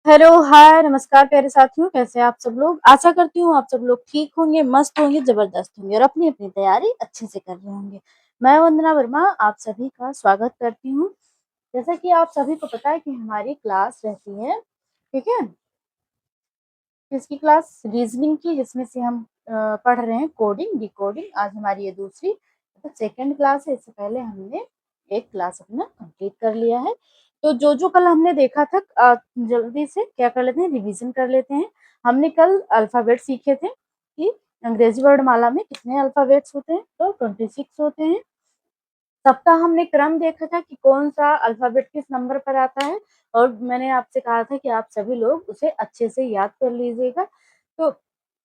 Hello, हाय, नमस्कार प्यारे साथियों, कैसे हैं आप सब लोग? आशा करती हूँ आप सब लोग ठीक होंगे, मस्त होंगे, ज़बरदस्त होंगे और अपनी-अपनी तैयारी अच्छे से कर रहे होंगे। मैं वंदना वर्मा आप सभी का स्वागत करती हूँ। जैसा कि आप सभी को पता है कि हमारी क्लास रहती है, ठीक है? किसकी क्लास? रीज़निंग की, जिसमें से हम पढ़ रहे हैं कोडिंग, डिकोडिंग। आज हमारी ये दूसरी मतलब सेकंड क्लास है। इससे पहले हमने एक क्लास अपना कंप्लीट कर लिया है। तो जो-जो कल हमने देखा था जल्दी से क्या कर लेते हैं, रिवीजन कर लेते हैं। हमने कल अल्फ़ाबेट सीखे थे कि अंग्रेज़ी वर्णमाला में कितने अल्फ़ाबेट्स होते हैं, तो 26 होते हैं। सबका हमने क्रम देखा था कि कौन-सा अल्फ़ाबेट किस नंबर पर आता है और मैंने आपसे कहा था कि आप सभी लोग उसे अच्छे से याद कर लीजिएगा। तो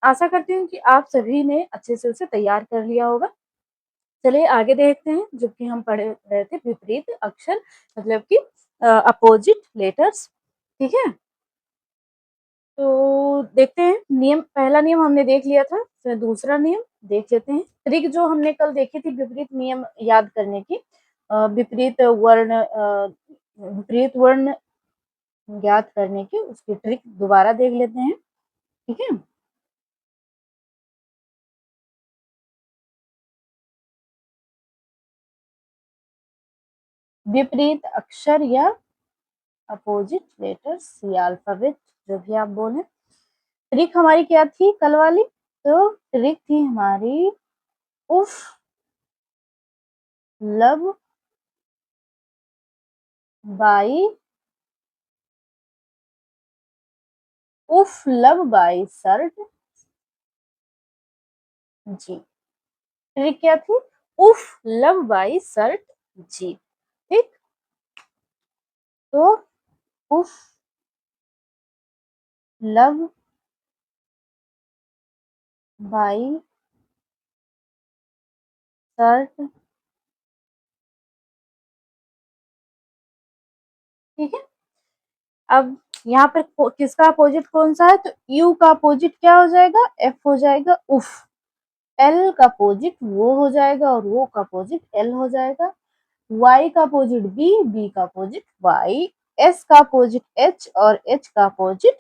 आशा करती हूँ कि आप सभी ने अच्छे से उसे तैयार कर लिया होगा। चलिए आगे देखते हैं, जो कि हम पढ़ रहे थे विपरीत अक्षर मतलब कि अपोज़िट लेटर्स, ठीक है? तो देखते हैं नियम पहला नियम हमने देख लिया था, फिर दूसरा नियम देख लेते हैं। ट्रिक जो हमने कल देखी थी विपरीत नियम याद करने की विपरीत वर्ण ज्ञात करने की उसकी ट्रिक दोबारा देख लेते हैं, ठीक है? विपरीत अक्षर या अपोजिट लेटर्स या अल्फाबेट जो भी आप बोलें। ट्रिक हमारी क्या थी कल वाली? तो ट्रिक थी हमारी उफ, लब, बाई, उफ, लब, बाई, शर्ट, जी। ट्रिक क्या थी? उफ, लव बाई शर्ट, जी। ठीक, तो उफ, लव बाई शर्ट, ठीक है। अब यहाँ पर किसका अपोजिट कौन सा है? तो यू का अपोजिट क्या हो जाएगा? एफ हो जाएगा उफ। एल का अपोजिट वो हो जाएगा और वो का अपोजिट एल हो जाएगा। वाई का अपोजिट बी, बी का अपोजिट वाई, एस का अपोजिट एच और एच का अपोजिट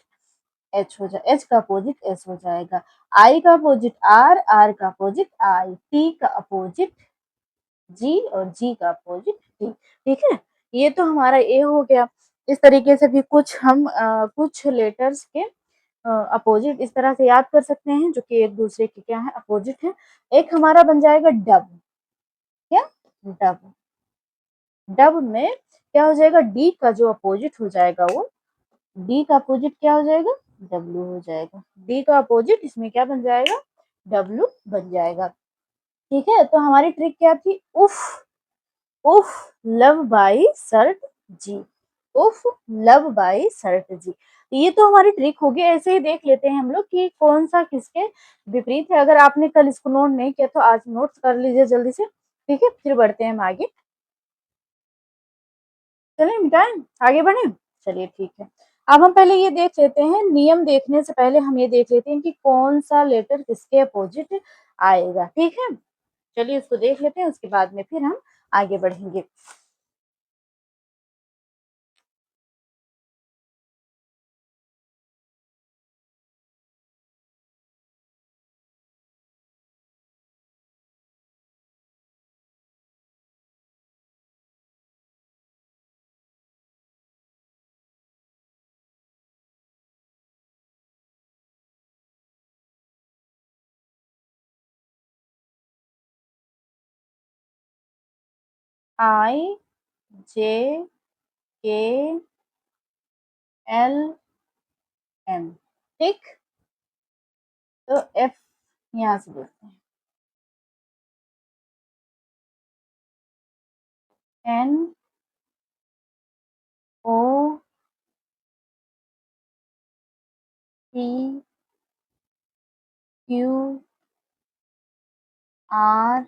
एच का अपोजिट एस हो जाएगा। आई का अपोजिट आर, आर का अपोजिट आई, टी का अपोजिट जी और जी का अपोजिट टी, ठीक है। ये तो हमारा ए हो गया। इस तरीके से भी कुछ हम कुछ लेटर्स के अपोजिट इस तरह से याद कर सकते हैं जो कि एक दूसरे के क्या है अपोजिट है। एक हमारा बन जाएगा डब, क्या? डब। डब में क्या हो जाएगा? डी का जो अपोजिट हो जाएगा वो डी का अपोजिट क्या हो जाएगा? डब्ल्यू हो जाएगा। डी का अपोजिट इसमें क्या बन जाएगा? डब्ल्यू बन जाएगा। ठीक है, तो हमारी ट्रिक क्या थी? उफ, उफ, लव बाई शर्ट जी। उफ, लव बाई शर्ट जी। ये तो हमारी ट्रिक होगी। ऐसे ही देख लेते हैं हम लोग कि कौन सा किसके विपरीत है। अगर आपने कल इसको नोट नहीं किया तो आज नोट कर लीजिए जल्दी से, ठीक है। फिर बढ़ते हैं हम आगे। चलें मिटाएं, आगे बढ़े, चलिए ठीक है। अब हम पहले ये देख लेते हैं, नियम देखने से पहले हम ये देख लेते हैं कि कौन सा लेटर किसके अपोजिट आएगा, ठीक है। चलिए इसको देख लेते हैं, उसके बाद में फिर हम आगे बढ़ेंगे। आई, जे, के, एल, एम, ठीक। तो एफ यहाँ से देखते हैं, N, O, P, Q, R,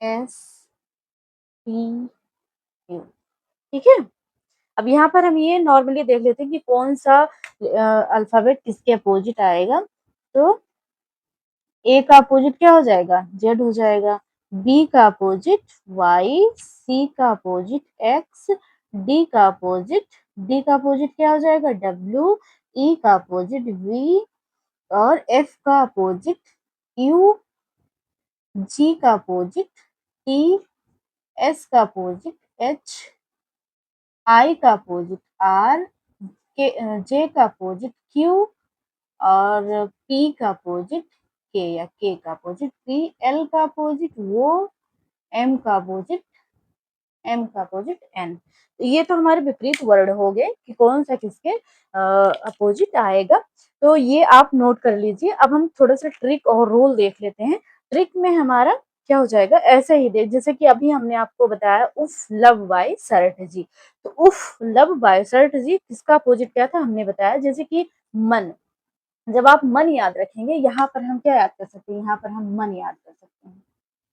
S, T, U, ठीक है। अब यहाँ पर हम ये नॉर्मली देख लेते हैं कि कौन सा अल्फाबेट किसके अपोजिट आएगा। तो ए का अपोजिट क्या हो जाएगा? जेड हो जाएगा। बी का अपोजिट वाई, सी का अपोजिट एक्स, डी का अपोजिट डी का अपोजिट क्या हो जाएगा डब्ल्यू, ई का अपोजिट वी, और एफ का अपोजिट यू, जी का अपोजिट टी, एस का अपोजिट एच, आई का अपोजिट आर, के जे का अपोजिट क्यू, और पी का अपोजिट के या के का अपोजिट पी, एल का अपोजिट वो, एम का अपोजिट एन। तो ये तो हमारे विपरीत वर्ड हो गए कि कौन सा किसके अपोजिट आएगा। तो ये आप नोट कर लीजिए। अब हम थोड़ा सा ट्रिक और रूल देख लेते हैं। ट्रिक में हमारा क्या हो जाएगा, ऐसे ही देख, जैसे कि अभी हमने आपको बताया उफ लव बाय सरठ जी। तो उफ लव बाय सरठ जी किसका अपोजिट क्या था हमने बताया, जैसे कि मन। जब आप मन याद रखेंगे, यहाँ पर हम क्या याद कर सकते हैं, यहाँ पर हम मन याद कर सकते हैं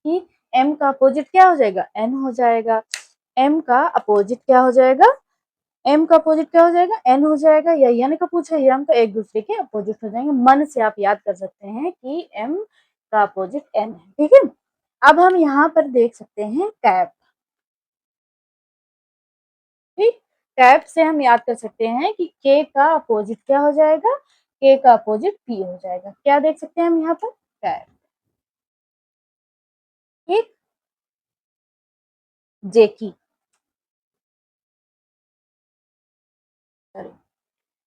कि एम का अपोजिट क्या हो जाएगा, एन हो जाएगा। एम का अपोजिट क्या हो जाएगा, एम का अपोजिट क्या हो जाएगा, एन हो जाएगा। या एन का पूछा, एम का एक दूसरे के अपोजिट हो जाएंगे। मन से आप याद कर सकते हैं कि एम का अपोजिट एन है, ठीक है। अब हम यहाँ पर देख सकते हैं कैप, ठीक। कैप से हम याद कर सकते हैं कि के का अपोजिट क्या हो जाएगा, के का अपोजिट पी हो जाएगा। क्या देख सकते हैं हम यहाँ पर, कैप, ठीक। जेकी,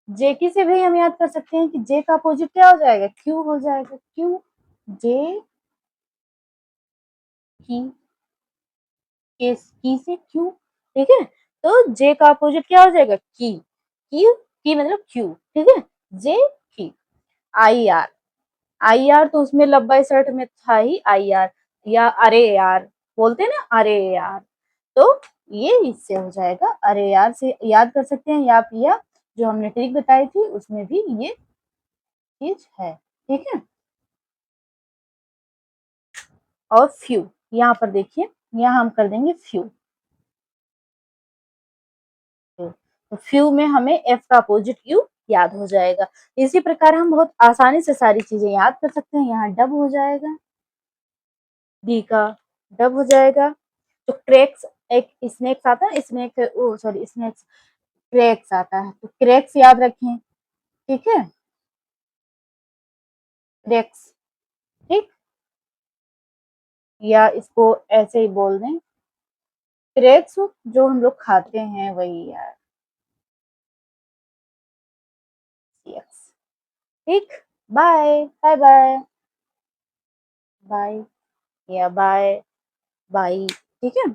जेकी से भी हम याद कर सकते हैं कि जे का अपोजिट क्या हो जाएगा, क्यू हो जाएगा। क्यू, जे की, की से क्यू, ठीक है। तो जे का अपोजिट क्या हो जाएगा, की मतलब क्यू, ठीक है। जे की, आई आर, आई आर तो उसमें लंबाई शर्ट में था ही आई आर, या अरे यार बोलते हैं ना, अरे यार। तो ये इससे हो जाएगा अरे यार से याद कर सकते हैं, या जो हमने ट्रिक बताई थी उसमें भी ये चीज है, ठीक है। और फ्यू, यहाँ पर देखिए, यहाँ हम कर देंगे फ्यू। तो फ्यू में हमें एफ का अपोजिट यू याद हो जाएगा। इसी प्रकार हम बहुत आसानी से सारी चीजें याद कर सकते हैं। यहाँ डब हो जाएगा, डी का डब हो जाएगा। तो क्रैक्स, एक स्नेक्स आता है, स्नेक ओ सॉरी स्नेक्स, क्रैक्स आता है, तो क्रैक्स याद रखें, ठीक है। क्रैक्स, ठीक, या इसको ऐसे ही बोल दें, क्रैक्स जो हम लोग खाते हैं वही यार, यस, ठीक। बाय बाय बाय बाय, या बाय बाय, ठीक है।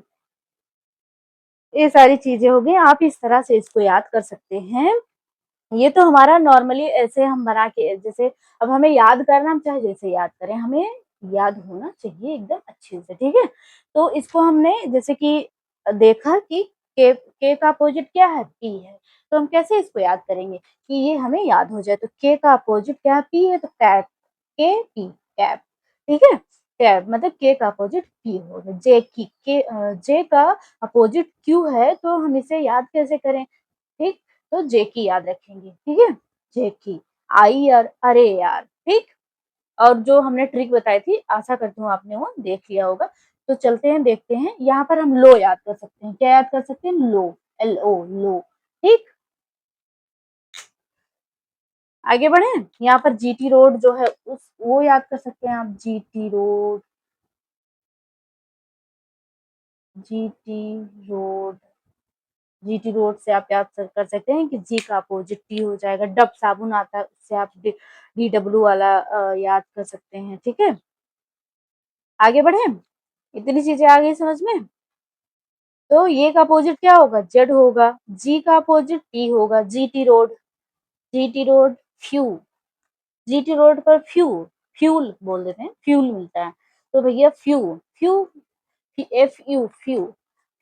ये सारी चीजें हो गई, आप इस तरह से इसको याद कर सकते हैं। ये तो हमारा नॉर्मली ऐसे हम बना के, जैसे अब हमें याद करना, हम चाहे जैसे याद करें, हमें याद होना चाहिए एकदम अच्छे से, ठीक है। तो इसको हमने जैसे कि देखा कि के का अपोजिट क्या है, पी है। तो हम कैसे इसको याद करेंगे कि ये हमें याद हो जाए। तो के का अपोजिट क्या है, पी है, तो कैप, के पी, कैप, ठीक है। कैप मतलब के का अपोजिट पी होगा। जे की, के जे का अपोजिट क्यू है, तो हम इसे याद कैसे करें, ठीक। तो जे की याद रखेंगे, ठीक है। जे की, आई यार, अरे यार, ठीक। और जो हमने ट्रिक बताई थी, आशा करती हूँ आपने वो देख लिया होगा। तो चलते हैं, देखते हैं। यहाँ पर हम लो याद कर सकते हैं। क्या याद कर सकते हैं, लो, एल ओ, लो, ठीक। आगे बढ़े, यहाँ पर जीटी रोड जो है उस वो याद कर सकते हैं आप, GT road, GT road, GT road से आप याद कर सकते हैं कि जी का अपोजिट टी हो जाएगा। डब साबुन आता है, उससे आप डी डब्ल्यू वाला याद कर सकते हैं, ठीक है। आगे बढ़े, इतनी चीजें आ गई समझ में। तो ये का अपोजिट क्या होगा, जेड होगा। जी का अपोजिट टी होगा, GT road, GT road, few, GT road पर फ्यू, फ्यूल बोल देते हैं, फ्यूल मिलता है। तो भैया few, few, F you, few,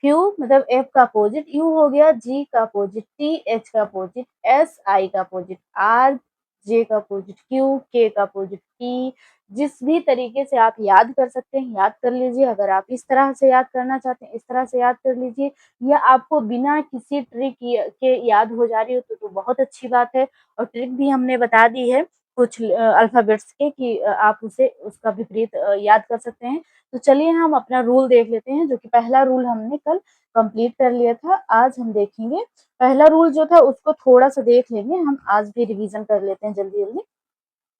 few मतलब एफ का अपोजिट यू हो गया, जी का अपोजिट टी, एच का अपोजिट एस, आई का अपोजिट आर, जे का अपोजिट क्यू, के का अपोजिट पी। जिस भी तरीके से आप याद कर सकते हैं याद कर लीजिए। अगर आप इस तरह से याद करना चाहते हैं इस तरह से याद कर लीजिए, या आपको बिना किसी ट्रिक के याद हो जा रही हो तो बहुत अच्छी बात है। और ट्रिक भी हमने बता दी है कुछ अल्फाबेट्स के कि आप उसे उसका विपरीत याद कर सकते हैं। तो चलिए हम अपना रूल देख लेते हैं, जो कि पहला रूल हमने कल कंप्लीट कर लिया था, आज हम देखेंगे। पहला रूल जो था उसको थोड़ा-सा देख लेंगे, हम आज भी रिवीजन कर लेते हैं जल्दी-जल्दी।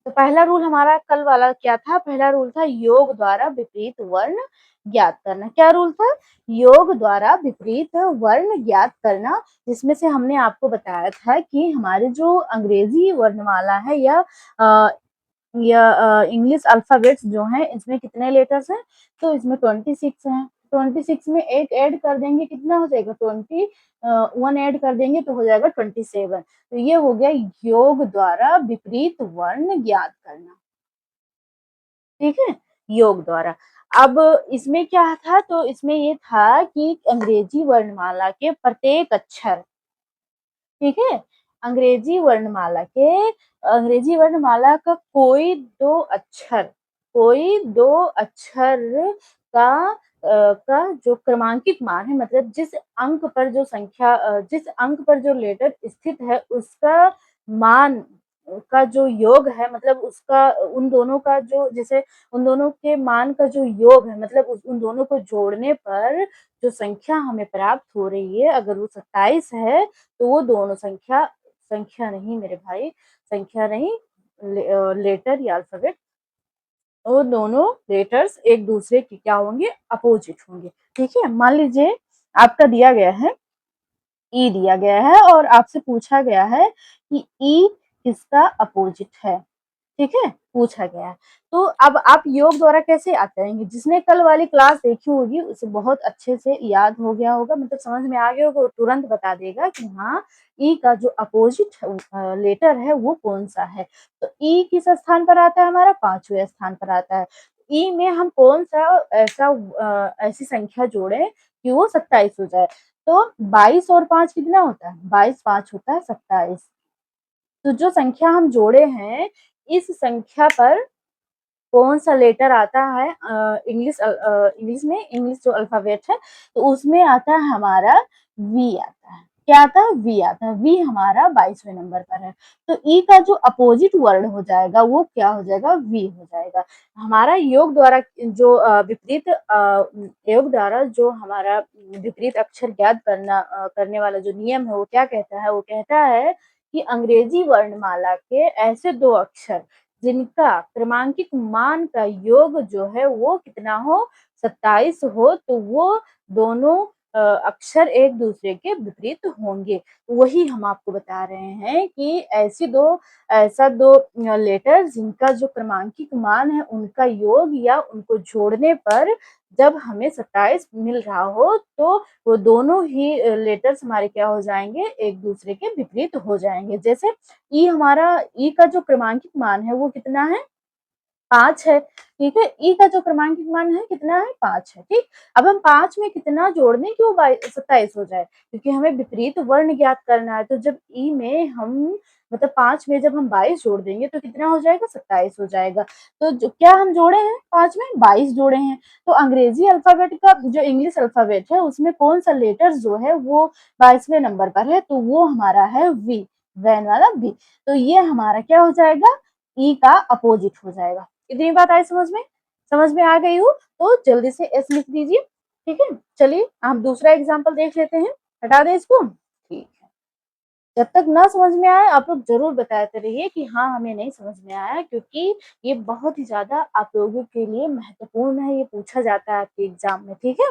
तो पहला रूल हमारा कल वाला क्या था? पहला रूल था योग द्वारा विपरीत वर्ण ज्ञात करना। क्या रूल था? योग द्वारा विपरीत वर्ण ज्ञात करना, जिसमें से हमने आपको बताया था कि हमारे जो अंग्रेजी वर्णमाला है अ, इंग्लिश अल्फाबेट्स जो हैं, इसमें कितने लेटर्स हैं? तो इसमें 26 हैं। 26 में 1 ऐड कर देंगे, कितना हो जाएगा? 1 ऐड कर देंगे तो हो जाएगा 27। तो ये हो गया योग द्वारा विपरीत वर्ण ज्ञात करना, ठीक है? योग द्वारा। अब इसमें क्या था? तो इसमें ये था कि अंग्रेजी वर्णमाला के प्रत्येक अक्षर, ठीक है? अंग्रेजी वर्णमाला का कोई 2 अक्षर का जो क्रमांकित मान है, मतलब जिस अंक पर जो लेटर स्थित है उसका मान का जो योग है, मतलब उसका उन दोनों का जो जैसे उन दोनों के मान का जो योग है, मतलब उन दोनों को जोड़ने पर जो संख्या हमें प्राप्त हो रही है, अगर वो 27 है तो वो दोनों संख्या नहीं मेरे भाई, संख्या नहीं, लेटर या अल्फाबेट, वो दोनों लेटर्स एक दूसरे के क्या होंगे? अपोजिट होंगे, ठीक है? मान लीजिए आपका दिया गया है, ई दिया गया है और आपसे पूछा गया है कि ई किसका अपोजिट है, ठीक है? पूछा गया है। तो अब आप योग द्वारा कैसे याद करेंगे? जिसने कल वाली क्लास देखी होगी उसे बहुत अच्छे से याद हो गया होगा, मतलब समझ में आ गया होगा, वो तुरंत बता देगा कि हाँ, ई का जो अपोजिट लेटर है वो कौन-सा है। तो ई किस स्थान पर आता है? हमारा 5वें स्थान पर आता है। ई में हम कौन-सा ऐसी संख्या जोड़ें कि वो 27 हो जाए। तो 22 और 5 कितना होता है? 22 5 होता है 27। तो जो संख्या हम जोड़े हैं, इस संख्या पर कौन-सा लेटर आता है? इंग्लिश जो अल्फाबेट है, तो उसमें आता है हमारा वी आता है। क्या आता है? वी आता है। वी हमारा 22वें नंबर पर है। तो ई का जो अपोजिट वर्ड हो जाएगा, वो क्या हो जाएगा? वी हो जाएगा। हमारा योग द्वारा जो हमारा विपरीत अक्षर ज्ञात करने वाला जो नियम है, वो क्या कहता है? वो कहता है कि अंग्रेजी वर्णमाला के ऐसे 2 अक्षर जिनका क्रमांकित मान का योग जो है वो कितना हो? 27 हो, तो वो दोनों अक्षर एक दूसरे के विपरीत होंगे। वही हम आपको बता रहे हैं कि ऐसा 2 लेटर जिनका जो क्रमांकित मान है उनका योग या उनको जोड़ने पर जब हमें 27 मिल रहा हो, तो वो दोनों ही लेटर्स हमारे क्या हो जाएँगे? एक दूसरे के विपरीत हो जाएँगे। जैसे ई का जो क्रमांकित मान है वो कितना है? 5 है, ठीक है? ई का जो क्रमांकित मान है कितना है? 5 है, ठीक? अब हम 5 में कितना जोड़ दें कि वो 27 हो जाए? क्योंकि हमें विपरीत वर्ण ज्ञात करना है, तो जब ई में हम मतलब 5 में जब हम 22 जोड़ देंगे तो कितना हो जाएगा? 27 हो जाएगा। तो जो क्या हम जोड़े हैं 5 में? 22 जोड़े हैं। तो अंग्रेजी अल्फ़ाबेट का जो इंग्लिश अल्फ़ाबेट है उसमें कौन-सा लेटर जो है वो 22वें नंबर पर है, तो वो हमारा है वी, वैन वाला वी। तो ये हमारा क्या हो जाएगा? ई का अपोजिट हो जाएगा। इतनी बात आई समझ में? समझ में आ गई हो? तो जल्दी से एस लिख दीजिए, ठीक है? चलिए हम दूसरा एग्ज़ाम्पल देख लेते हैं। हटा दें इसको? ठीक है। जब तक ना समझ में आए आप लोग ज़रूर बताते रहिए कि हाँ, हमें नहीं समझ में आया, क्योंकि ये बहुत ही ज़्यादा आप लोगों के लिए महत्वपूर्ण है, ये पूछा जाता है आपके एग्ज़ाम में, ठीक है?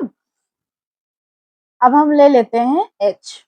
अब हम ले लेते हैं एच।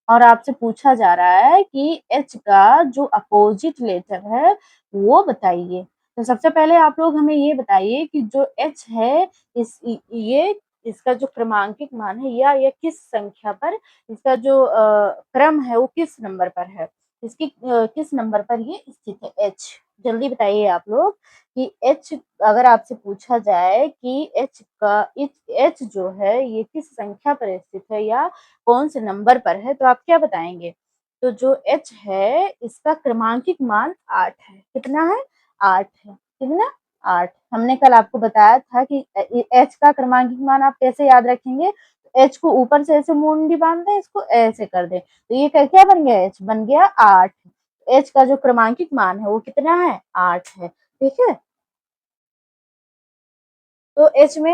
और आपसे पूछा जा रहा है कि एच का जो अपोजिट लेटर है वो बताइए। तो सबसे पहले आप लोग हमें ये बताइए कि जो एच है ये इसका जो क्रमांकित मान है या ये किस संख्या पर इसका जो क्रम है वो किस नंबर पर है? किस नंबर पर ये स्थित है एच? जल्दी बताइए आप लोग कि एच, अगर आपसे पूछा जाए कि एच जो है ये किस संख्या पर स्थित है या कौन से नंबर पर है, तो आप क्या बताएँगे? तो जो एच है इसका क्रमांकित मान 8 है। कितना है? 8 है। कितना? 8। हमने कल आपको बताया था कि एच का क्रमांकित मान आप कैसे याद रखेंगे? एच को ऊपर से ऐसे मुंडी बाँध दें, इसको ऐसे कर दें। तो ये क्या बन गया? एच बन गया 8। h का जो क्रमांकित मान है वो कितना है 8 है, ठीक है। तो h में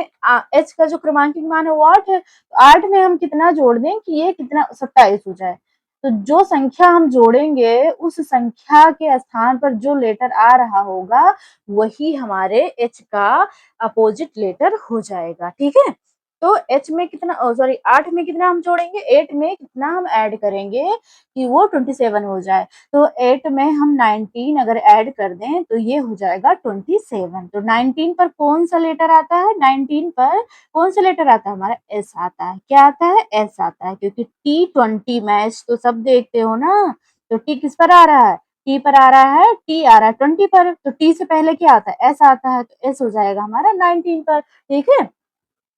h का जो क्रमांकित मान है वो 8 है, तो 8 में हम कितना जोड़ दें कि ये कितना 27 हो जाए। तो जो संख्या हम जोड़ेंगे उस संख्या के स्थान पर जो लेटर आ रहा होगा वही हमारे h का अपोजिट लेटर हो जाएगा, ठीक है। तो h में कितना सॉरी 8 में कितना हम जोड़ेंगे, 8 में कितना हम ऐड करेंगे कि वो 27 हो जाए। तो 8 में हम 19 अगर ऐड कर दें तो ये हो जाएगा 27। तो 19 पर कौन सा लेटर आता है, 19 पर कौन सा लेटर आता है हमारा एस आता है। क्या आता है, एस आता है, क्योंकि T20 मैच तो सब देखते हो ना। तो टी किस पर आ रहा है, टी पर आ रहा है, टी आ रहा है 20 पर, तो टी से पहले क्या आता है, एस आता है, तो एस हो जाएगा हमारा 19 पर, ठीक है।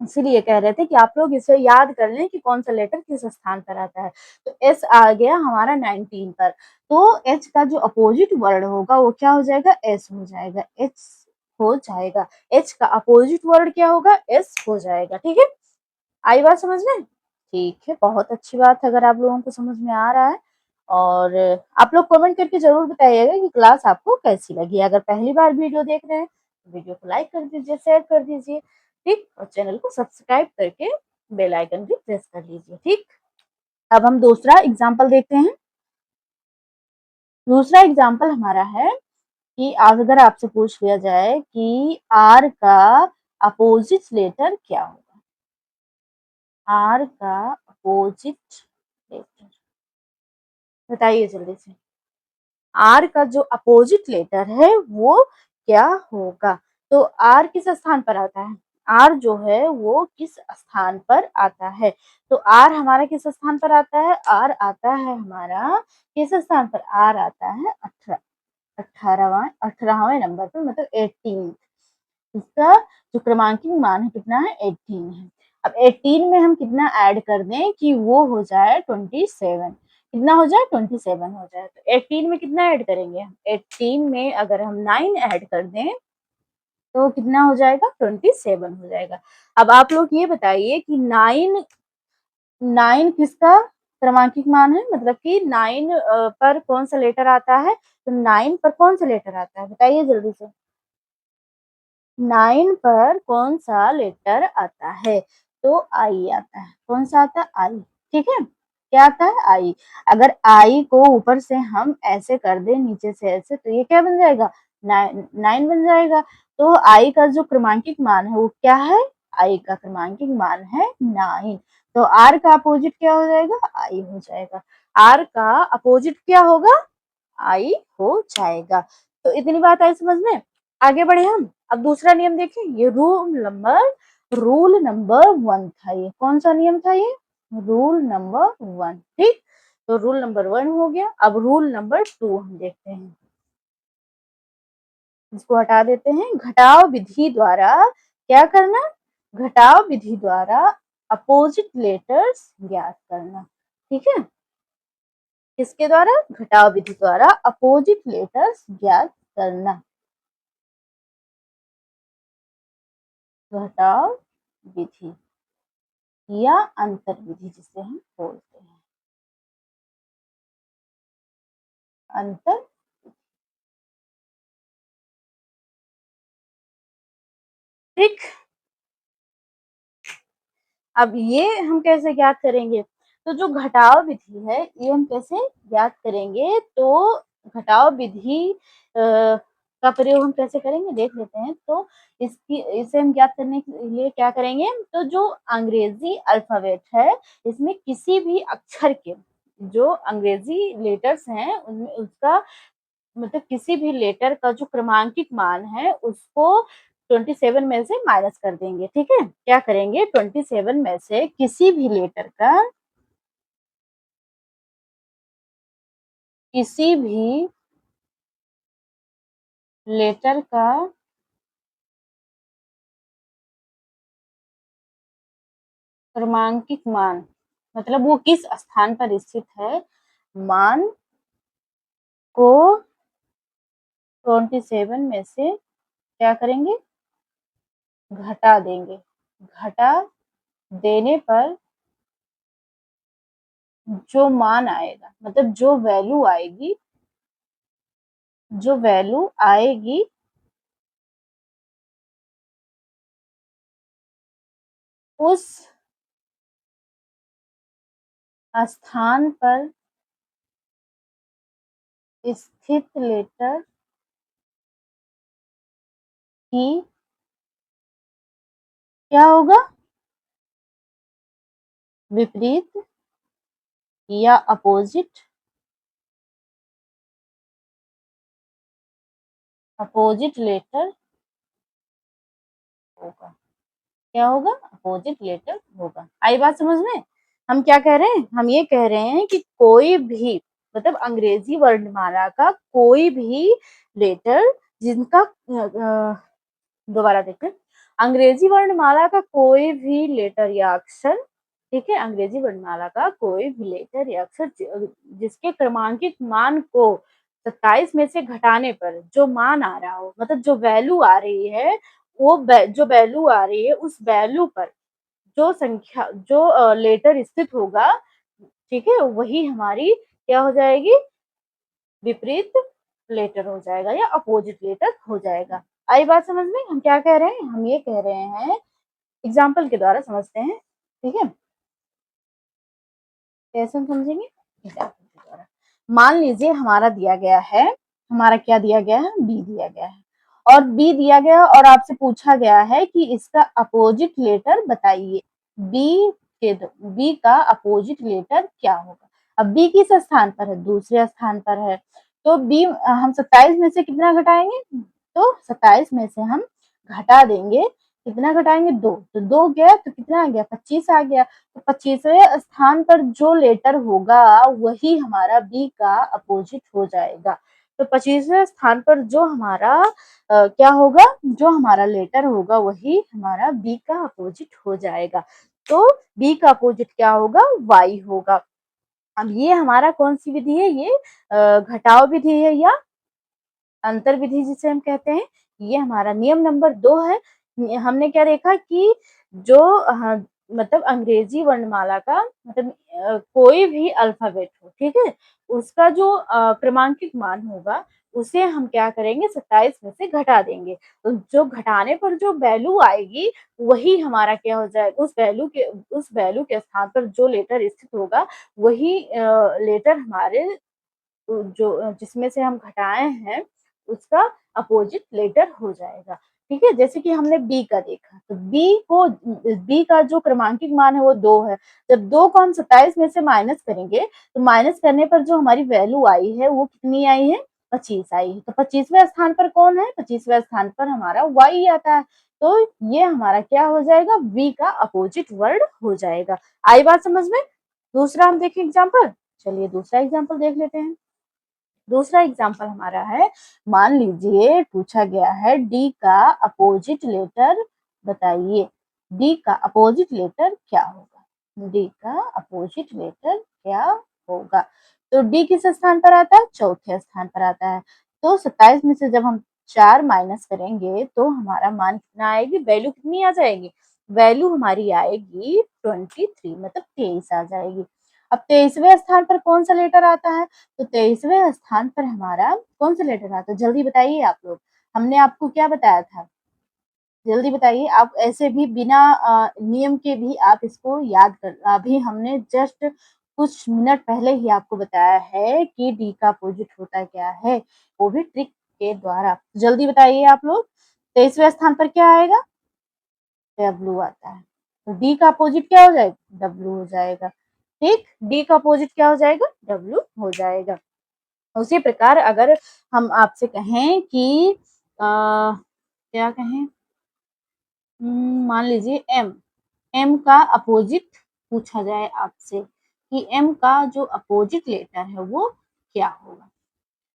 इसीलिए कह रहे थे कि आप लोग इसे याद कर लें कि कौन सा लेटर किस स्थान पर आता है। तो एस आ गया हमारा 19 पर, तो एच का जो अपोजिट वर्ड होगा वो क्या हो जाएगा, एस हो जाएगा, एच हो जाएगा। एच का अपोजिट वर्ड क्या होगा, एस हो जाएगा, ठीक है। आई बात समझ में, ठीक है, बहुत अच्छी बात है अगर आप लोगों को समझ में आ रहा है। और आप लोग कमेंट करके जरूर बताइएगा कि क्लास आपको कैसी लगी। अगर पहली बार वीडियो देख रहे हैं तो वीडियो को लाइक कर दीजिए, शेयर कर दीजिए, ठीक, और चैनल को सब्सक्राइब करके बेल आइकन भी प्रेस कर लीजिए, ठीक। अब हम दूसरा एग्जाम्पल देखते हैं। दूसरा एग्जाम्पल हमारा है कि अगर आपसे पूछ लिया जाए कि आर का अपोजिट लेटर क्या होगा, आर का अपोजिट लेटर बताइए जल्दी से। आर का जो अपोजिट लेटर है वो क्या होगा। तो आर किस स्थान पर आता है, आर जो है वो किस स्थान पर आता है। तो आर हमारा किस स्थान पर आता है, आर आता है हमारा किस स्थान पर, आर आता है 18वें नंबर पर, मतलब 18। इसका जो क्रमांकित मान है कितना है, 18 है। अब 18 में हम कितना ऐड कर दें कि वो हो जाए 27, कितना हो जाए 27 हो जाए। तो 18 में कितना ऐड करेंगे, 18 में अगर हम 9 ऐड कर दें तो कितना हो जाएगा, 27 हो जाएगा। अब आप लोग ये बताइए कि 9 किसका क्रमांकित मान है, मतलब कि 9 पर कौन सा लेटर आता है। तो 9 पर कौन सा लेटर आता है बताइए जल्दी से, 9 पर कौन सा लेटर आता है। तो आई आता है, कौन सा आता है, आई, ठीक है। क्या आता है, आई। अगर आई को ऊपर से हम ऐसे कर दें नीचे से ऐसे, तो ये क्या बन जाएगा, 9 बन जाएगा। तो आई का जो क्रमांकित मान है वो क्या है, आई का क्रमांकित मान है 9। तो आर का अपोजिट क्या हो जाएगा, आई हो जाएगा। आर का अपोजिट क्या होगा, आई हो जाएगा। तो इतनी बात आई समझ में। आगे बढ़े हम, अब दूसरा नियम देखें। ये रूल नंबर 1 था। ये कौन सा नियम था, ये रूल नंबर 1, ठीक। तो रूल नंबर 1 हो गया। अब रूल नंबर 2 हम देखते हैं, इसको हटा देते हैं। घटाव विधि द्वारा क्या करना, घटाव विधि द्वारा अपोजिट लेटर्स ज्ञात करना, ठीक है। किसके द्वारा, घटाव विधि द्वारा अपोजिट लेटर्स ज्ञात करना। घटाव विधि या अंतर विधि जिसे हम बोलते हैं, अंतर, ठीक। अब ये हम कैसे ज्ञात करेंगे, तो जो घटाव विधि है ये हम कैसे ज्ञात करेंगे। तो घटाव विधि का प्रयोग हम कैसे करेंगे देख लेते हैं। तो इसे हम ज्ञात करने के लिए क्या करेंगे, तो जो अंग्रेजी अल्फाबेट है इसमें किसी भी अक्षर के जो अंग्रेजी लेटर्स हैं उनमें उसका मतलब किसी भी लेटर का जो क्रमांकित मान है उसको 27 में से माइनस कर देंगे, ठीक है। क्या करेंगे, 27 में से किसी भी लेटर का क्रमांकित मान, मतलब वो किस स्थान पर स्थित है, मान को 27 में से क्या करेंगे, घटा देंगे। घटा देने पर जो मान आएगा, मतलब जो वैल्यू आएगी जो वैल्यू आएगी उस स्थान पर स्थित लेटर की क्या होगा, विपरीत या अपोजिट लेटर होगा। क्या होगा, अपोजिट लेटर होगा। आई बात समझ में? हम क्या कह रहे हैं, हम ये कह रहे हैं कि कोई भी मतलब अंग्रेजी वर्णमाला का कोई भी लेटर जिनका दोबारा देखते हैं, अंग्रेजी वर्णमाला का कोई भी लेटर या अक्षर, ठीक है, अंग्रेजी वर्णमाला का कोई भी लेटर या अक्षर जिसके क्रमांकित मान को 27 में से घटाने पर जो मान आ रहा हो, मतलब जो वैल्यू आ रही है, वो जो वैल्यू आ रही है उस वैल्यू पर जो संख्या जो लेटर स्थित होगा, ठीक है, वही हमारी क्या हो जाएगी, विपरीत लेटर हो जाएगा या अपोजिट लेटर हो जाएगा। आई बात समझ में? हम क्या कह रहे हैं, हम ये कह रहे हैं, एग्जाम्पल के द्वारा समझते हैं, ठीक है, कैसे हम समझेंगे, एग्जाम्पल के द्वारा। मान लीजिए हमारा दिया गया है, हमारा क्या दिया गया है, बी दिया गया है, और बी दिया गया और आपसे पूछा गया है कि इसका अपोजिट लेटर बताइए। बी के बी का अपोजिट लेटर क्या होगा। अब बी किस स्थान पर है, दूसरे स्थान पर है, तो बी हम 27 में से कितना घटाएंगे, तो 27 में से हम घटा देंगे, कितना घटाएंगे, दो, तो दो गया तो कितना आ गया, 25 आ गया। तो 25वें स्थान पर जो लेटर होगा वही हमारा बी का अपोजिट हो जाएगा। तो 25वें स्थान पर जो हमारा क्या होगा, जो हमारा लेटर होगा वही हमारा बी का अपोजिट हो जाएगा। तो बी का अपोजिट क्या होगा, वाई होगा। अब ये हमारा कौन सी विधि है, ये घटाव विधि है या अंतर विधि जिसे हम कहते हैं। ये हमारा नियम नंबर 2 है। हमने क्या देखा कि जो मतलब अंग्रेजी वर्णमाला का मतलब कोई भी अल्फाबेट हो, ठीक है, उसका जो क्रमांकित मान होगा उसे हम क्या करेंगे, 27 में से घटा देंगे। तो जो घटाने पर जो वैल्यू आएगी वही हमारा क्या हो जाएगा, उस वैल्यू के स्थान पर जो लेटर स्थित होगा वही लेटर हमारे जो जिसमें से हम घटाए हैं उसका अपोजिट लेटर हो जाएगा। ठीक है, जैसे कि हमने बी का देखा, तो बी का जो क्रमांकित मान है वो 2 है। जब 2 को हम 27 में से माइनस करेंगे तो माइनस करने पर जो हमारी वैल्यू आई है वो कितनी आई है, 25 आई है। तो 25वें स्थान पर कौन है, 25वें स्थान पर हमारा वाई आता है। तो ये हमारा क्या हो जाएगा, वी का अपोजिट वर्ड हो जाएगा। आई बात समझ में? दूसरा हम देखें एग्जाम्पल, चलिए दूसरा एग्जाम्पल देख लेते हैं। दूसरा एग्जाम्पल हमारा है, मान लीजिए पूछा गया है डी का अपोजिट लेटर बताइए। डी का अपोजिट लेटर क्या होगा, डी का अपोजिट लेटर क्या होगा। तो डी किस स्थान पर आता है, चौथे स्थान पर आता है। तो 27 में से जब हम 4 माइनस करेंगे तो हमारा मान कितना आएगी, वैल्यू कितनी आ जाएगी, वैल्यू हमारी आएगी 23, मतलब 23 आ जाएगी। अब 23वें स्थान पर कौन सा लेटर आता है, तो 23वें स्थान पर हमारा कौन सा लेटर आता है, जल्दी बताइए आप लोग। हमने आपको क्या बताया था, जल्दी बताइए। आप ऐसे भी बिना नियम के भी आप इसको याद कर, अभी हमने जस्ट कुछ मिनट पहले ही आपको बताया है कि डी का अपोजिट होता क्या है, वो भी ट्रिक के द्वारा। जल्दी बताइए आप लोग, 23वें स्थान पर क्या आएगा, डब्लू आता है। तो डी का अपोजिट क्या हो जाएगा, डब्लू हो जाएगा। ठीक, डी का अपोजिट क्या हो जाएगा, डब्लू हो जाएगा। उसी प्रकार अगर हम आपसे कहें कि क्या कहें, मान लीजिए एम, एम का अपोजिट पूछा जाए आपसे कि एम का जो अपोजिट लेटर है वो क्या होगा।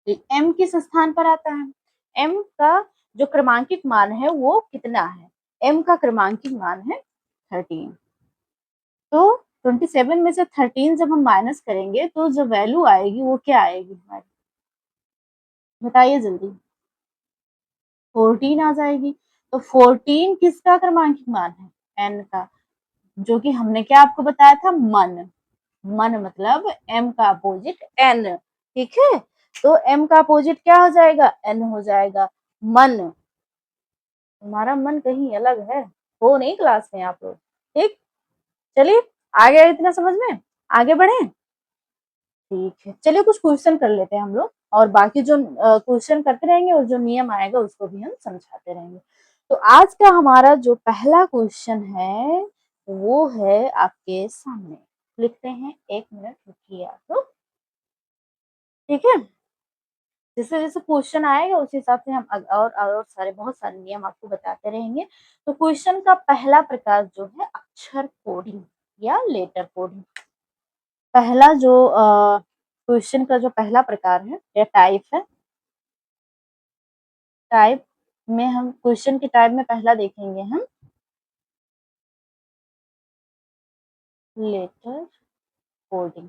तो एम किस स्थान पर आता है, एम का जो क्रमांकित मान है वो कितना है, एम का क्रमांकित मान है 13। तो 27 में से 13 जब हम माइनस करेंगे तो जो वैल्यू आएगी वो क्या आएगी हमारी, बताइए जल्दी, 14 आ जाएगी। तो 14 किसका क्रमांकित मान है, एन का, जो कि हमने क्या आपको बताया था, मन। मन मतलब एम का अपोजिट एन, ठीक है। तो m का अपोजिट क्या हो जाएगा, n हो जाएगा। मन, तुम्हारा मन कहीं अलग है, हो नहीं क्लास में आप लोग। ठीक, चलिए आ गया इतना समझ में, आगे बढ़े। ठीक है, चलिए कुछ क्वेश्चन कर लेते हैं हम लोग, और बाकी जो क्वेश्चन करते रहेंगे और जो नियम आएगा उसको भी हम समझाते रहेंगे। तो आज का हमारा जो पहला क्वेश्चन है वो है आपके सामने, लिखते हैं, 1 मिनट रुकिए आप लोग। ठीक है, जैसे जैसे क्वेश्चन आएगा उस हिसाब से हम और सारे बहुत सारे नियम आपको बताते रहेंगे। तो क्वेश्चन का पहला प्रकार जो है अक्षर कोडिंग या लेटर कोडिंग। पहला जो क्वेश्चन का जो पहला प्रकार है या टाइप है, टाइप में हम क्वेश्चन के टाइप में पहला देखेंगे हम लेटर कोडिंग।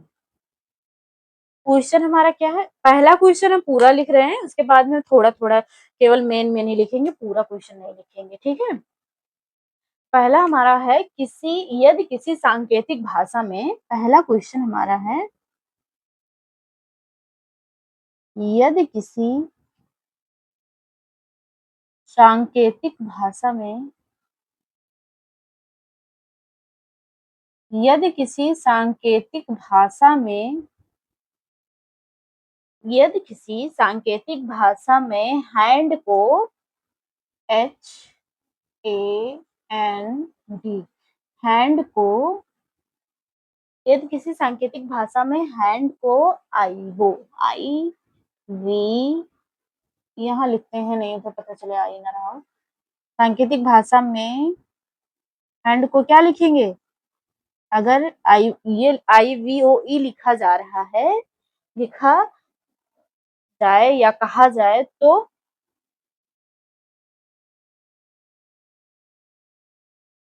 क्वेश्चन हमारा क्या है, पहला क्वेश्चन हम पूरा लिख रहे हैं, उसके बाद में थोड़ा थोड़ा केवल मेन मेन ही लिखेंगे, पूरा क्वेश्चन नहीं लिखेंगे। ठीक है, पहला हमारा है किसी, यदि किसी सांकेतिक भाषा में, पहला क्वेश्चन हमारा है यदि किसी सांकेतिक भाषा में, यदि किसी सांकेतिक भाषा में, यदि किसी सांकेतिक भाषा में हैंड को HAND, हैंड को, यदि किसी सांकेतिक भाषा में हैंड को IV, यहाँ लिखते हैं, नहीं तो पता चले आई ना रहा। सांकेतिक भाषा में हैंड को क्या लिखेंगे, अगर ये IVOE लिखा जा रहा है, लिखा जाए या कहा जाए तो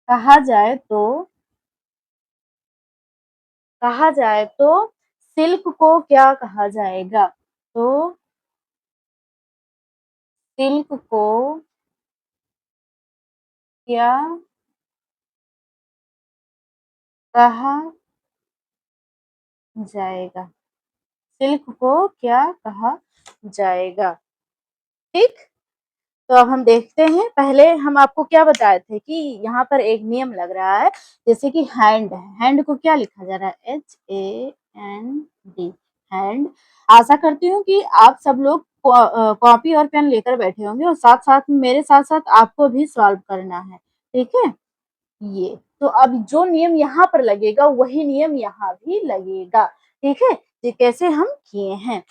कहा जाए तो कहा जाए तो सिल्क को क्या कहा जाएगा, तो सिल्क को क्या कहा जाएगा, सिल्क को क्या कहा जाएगा। ठीक, तो अब हम देखते हैं, पहले हम आपको क्या बताए थे कि यहाँ पर एक नियम लग रहा है, जैसे कि हैंड है, हैंड को क्या लिखा जा रहा है, HAND, हैंड। आशा करती हूँ कि आप सब लोग कॉपी और पेन लेकर बैठे होंगे, और साथ साथ मेरे साथ साथ आपको भी सॉल्व करना है। ठीक है, ये तो अब जो नियम यहाँ पर लगेगा वही नियम यहाँ भी लगेगा। ठीक है, ये कैसे हम किए हैं,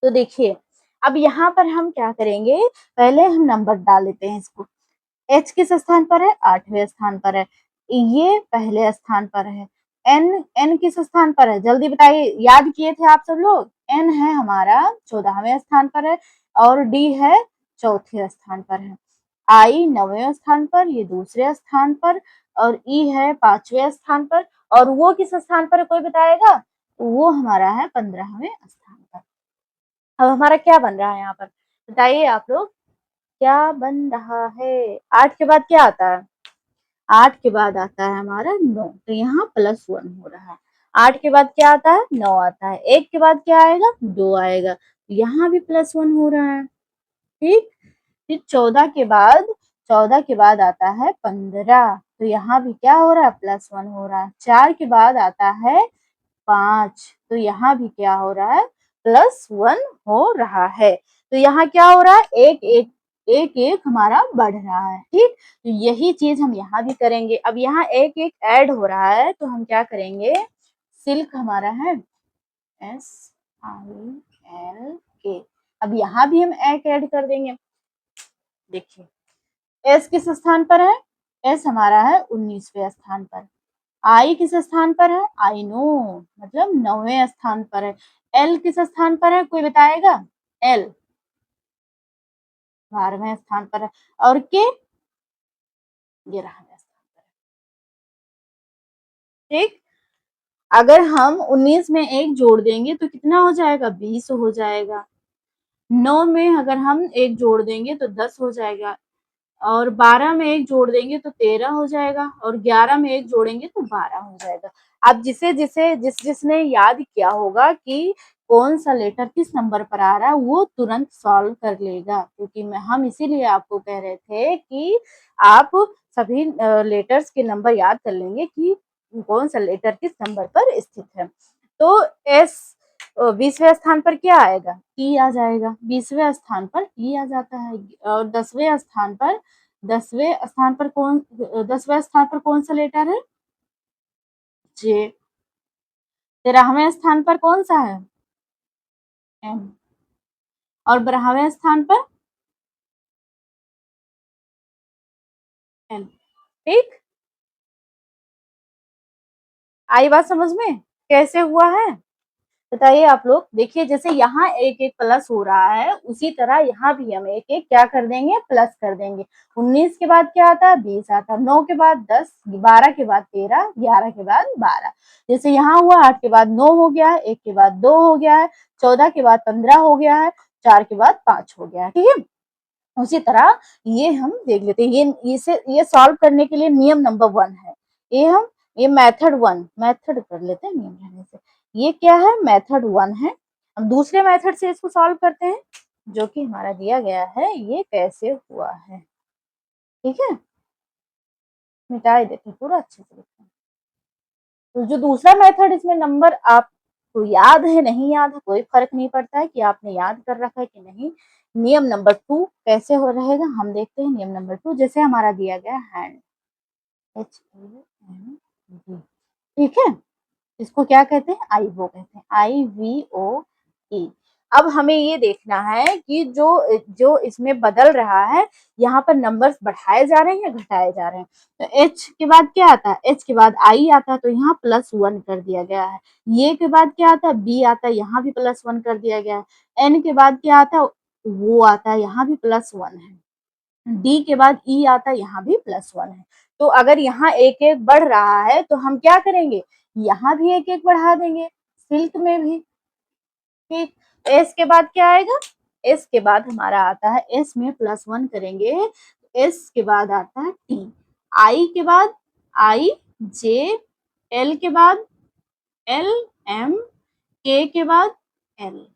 तो देखिए, अब यहाँ पर हम क्या करेंगे, पहले हम नंबर डाल लेते हैं इसको। H किस स्थान पर है, 8वें स्थान पर है, ये पहले स्थान पर है। N किस स्थान पर है, जल्दी बताइए, याद किए थे आप सब लोग, N है हमारा 14वें स्थान पर है, और D है चौथे स्थान पर है। I 9वें स्थान पर, ये दूसरे स्थान पर, और E है 5वें स्थान पर, और वो किस स्थान पर है कोई बताएगा, वो हमारा है 15वें स्थान पर। अब हमारा क्या बन रहा है यहाँ पर, बताइए आप लोग, क्या बन रहा है, 8 के बाद क्या आता है, 8 के बाद आता है हमारा 9, तो यहाँ +1 हो रहा है। 8 के बाद क्या आता है, 9 आता है, 1 के बाद क्या आएगा, 2 आएगा, यहाँ भी +1 हो रहा है। ठीक, फिर 14 के बाद आता है 15, तो यहाँ भी क्या हो रहा है, +1 हो रहा है। 4 के बाद आता है 5, तो यहाँ भी क्या हो रहा है, +1 हो रहा है। तो यहाँ क्या हो रहा है, एक एक हमारा बढ़ रहा है। ठीक, तो यही चीज हम यहाँ भी करेंगे। अब यहाँ एक एक ऐड हो रहा है, तो हम क्या करेंगे, सिल्क हमारा है SILK, अब यहाँ भी हम एक ऐड कर देंगे। देखिए, S किस स्थान पर है, S हमारा है 19वें स्थान पर। आई किस स्थान पर है, आई नो, मतलब 9वें स्थान पर है। एल किस स्थान पर है कोई बताएगा, एल 12वें स्थान पर है, और के ये रहा स्थान पर है। ठीक, अगर हम 19 में 1 जोड़ देंगे तो कितना हो जाएगा, 20 हो जाएगा। 9 में अगर हम 1 जोड़ देंगे तो 10 हो जाएगा, और 12 में 1 जोड़ देंगे तो 13 हो जाएगा, और 11 में 1 जोड़ेंगे तो 12 हो जाएगा। अब जिसने याद किया होगा कि कौन सा लेटर किस नंबर पर आ रहा है वो तुरंत सॉल्व कर लेगा, क्योंकि हम इसीलिए आपको कह रहे थे कि आप सभी लेटर्स के नंबर याद कर लेंगे कि कौन सा लेटर किस नंबर पर स्थित है। तो एस 20वें स्थान पर क्या आएगा? टी आ जाएगा। 20वें स्थान पर टी आ जाता है। और 10वें स्थान पर कौन सा लेटर है? जे। 13वें स्थान पर कौन सा है? एम। और 12वें स्थान पर एल। ठीक, आई बात समझ में? कैसे हुआ है बताइए आप लोग। देखिए जैसे यहाँ एक एक प्लस हो रहा है, उसी तरह यहाँ भी हम एक एक क्या कर देंगे? प्लस कर देंगे। 19 के बाद क्या आता है? 20 आता है। 9 के बाद 10, 12 के बाद 13, 11 के बाद 12। जैसे यहाँ हुआ 8 के बाद 9 हो गया है, 1 के बाद 2 हो गया है, 14 के बाद 15 हो गया है, 4 के बाद 5 हो गया है। ठीक है, उसी तरह ये हम देख लेते हैं। ये सॉल्व करने के लिए नियम नंबर 1 है। ये मेथड 1 मेथड कर लेते हैं नियम रहने से। ये क्या है? मेथड 1 है। हम दूसरे मेथड से इसको सॉल्व करते हैं, जो कि हमारा दिया गया है। ये कैसे हुआ है? ठीक है, मिटा देते हैं पूरा अच्छे से लिखते हैं। तो जो दूसरा मेथड, इसमें नंबर आपको याद है नहीं याद है कोई फर्क नहीं पड़ता है कि आपने याद कर रखा है कि नहीं। नियम नंबर 2 कैसे हो रहेगा हम देखते हैं। नियम नंबर 2 जैसे हमारा दिया गया हैंड, HAND, ठीक है, इसको क्या कहते हैं? आईवो कहते हैं, IVO। अब हमें ये देखना है कि जो जो इसमें बदल रहा है, यहाँ पर नंबर्स बढ़ाए जा रहे हैं या घटाए जा रहे हैं। तो एच के बाद क्या आता है? एच के बाद आई आता है, तो यहाँ +1 कर दिया गया है। ये के बाद क्या आता है? बी आता है, यहाँ भी +1 कर दिया गया है। एन के बाद क्या आता है? वो आता है, यहाँ भी +1 है। डी के बाद ई आता है, यहाँ भी +1 है। तो अगर यहाँ एक एक बढ़ रहा है तो हम क्या करेंगे? यहाँ भी एक एक बढ़ा देंगे, सिल्क में भी। ठीक, एस के बाद क्या आएगा? एस के बाद हमारा आता है, एस में +1 करेंगे, एस के बाद आता है टी। आई के बाद आई, जे, एल के बाद एल, एम, के के बाद एल।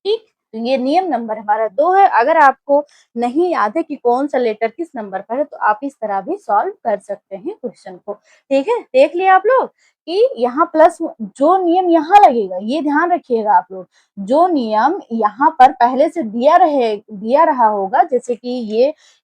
ठीक, तो ये नियम नंबर हमारा 2 है। अगर आपको नहीं याद है कि कौन सा लेटर किस नंबर पर है, तो आप इस तरह भी सॉल्व कर सकते हैं क्वेश्चन को। ठीक है, देख लिया आप लोग कि यहाँ प्लस जो नियम यहाँ लगेगा, ये ध्यान रखिएगा आप लोग। जो नियम यहाँ पर पहले से दिया रहा होगा, जैसे कि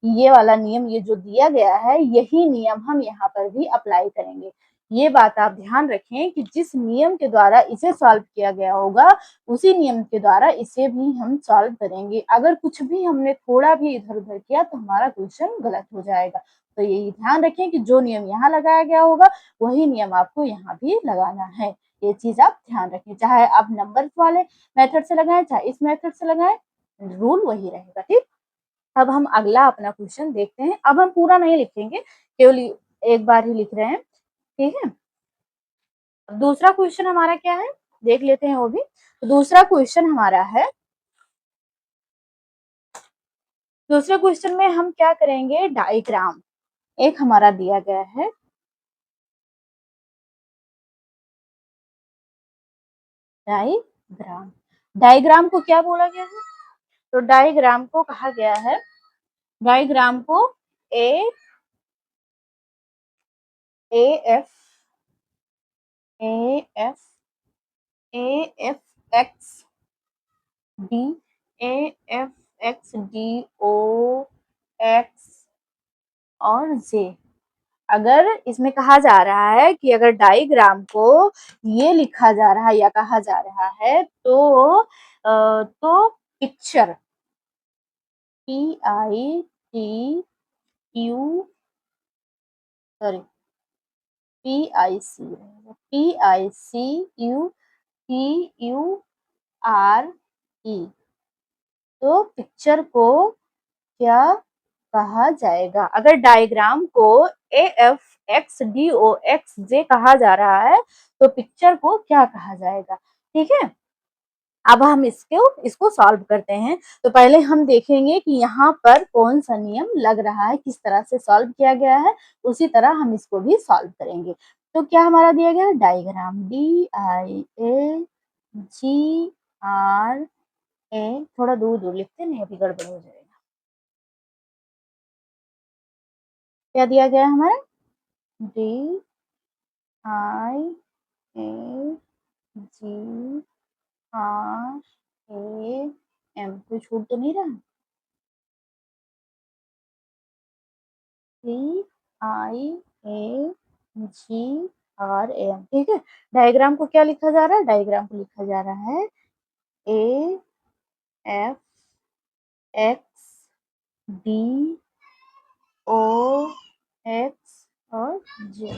ये वाला नियम, ये जो दिया गया है, यही नियम हम यहाँ पर भी अप्लाई करेंगे। ये बात आप ध्यान रखें कि जिस नियम के द्वारा इसे सॉल्व किया गया होगा, उसी नियम के द्वारा इसे भी हम सॉल्व करेंगे। अगर कुछ भी हमने थोड़ा भी इधर-उधर किया तो हमारा क्वेश्चन गलत हो जाएगा। तो यही ध्यान रखें कि जो नियम यहाँ लगाया गया होगा, वही नियम आपको यहाँ भी लगाना है। ये चीज़ आप ध्यान रखें, चाहे आप नंबर्स वाले मेथड से लगाएं, चाहे इस मेथड से लगाएं, रूल वही रहेगा। ठीक, अब हम अगला अपना क्वेश्चन देखते हैं। अब हम पूरा नहीं लिखेंगे, केवल एक बार ही लिख रहे हैं। ठीक है, दूसरा क्वेश्चन हमारा क्या है देख लेते हैं वो भी। तो दूसरे क्वेश्चन में हम क्या करेंगे? डायग्राम एक हमारा दिया गया है। डायग्राम, डायग्राम को क्या बोला गया है? तो डायग्राम को कहा गया है, डायग्राम को A F A F X D, AFXD O x और जे। अगर इसमें कहा जा रहा है कि अगर डायग्राम को ये लिखा जा रहा है या कहा जा रहा है, तो पिक्चर PITU सॉरी PICURE, तो पिक्चर को क्या कहा जाएगा? अगर डायग्राम को AFXDOXJ कहा जा रहा है, तो पिक्चर को क्या कहा जाएगा? ठीक है, अब हम इसको सॉल्व करते हैं। तो पहले हम देखेंगे कि यहाँ पर कौन सा नियम लग रहा है, किस तरह से सॉल्व किया गया है, उसी तरह हम इसको भी सॉल्व करेंगे। तो क्या हमारा दिया गया है? डायग्राम DIAGRAM आर ए, थोड़ा दूर दूर लिखते नहीं, अभी गड़बड़ हो जाएगा। क्या दिया गया है हमारा? D I A G R A M, कोई छूट तो नहीं रहा? D I A G R M, ठीक है। डायग्राम को क्या लिखा जा रहा है? डायग्राम को लिखा जा रहा है A F X D O X और जे।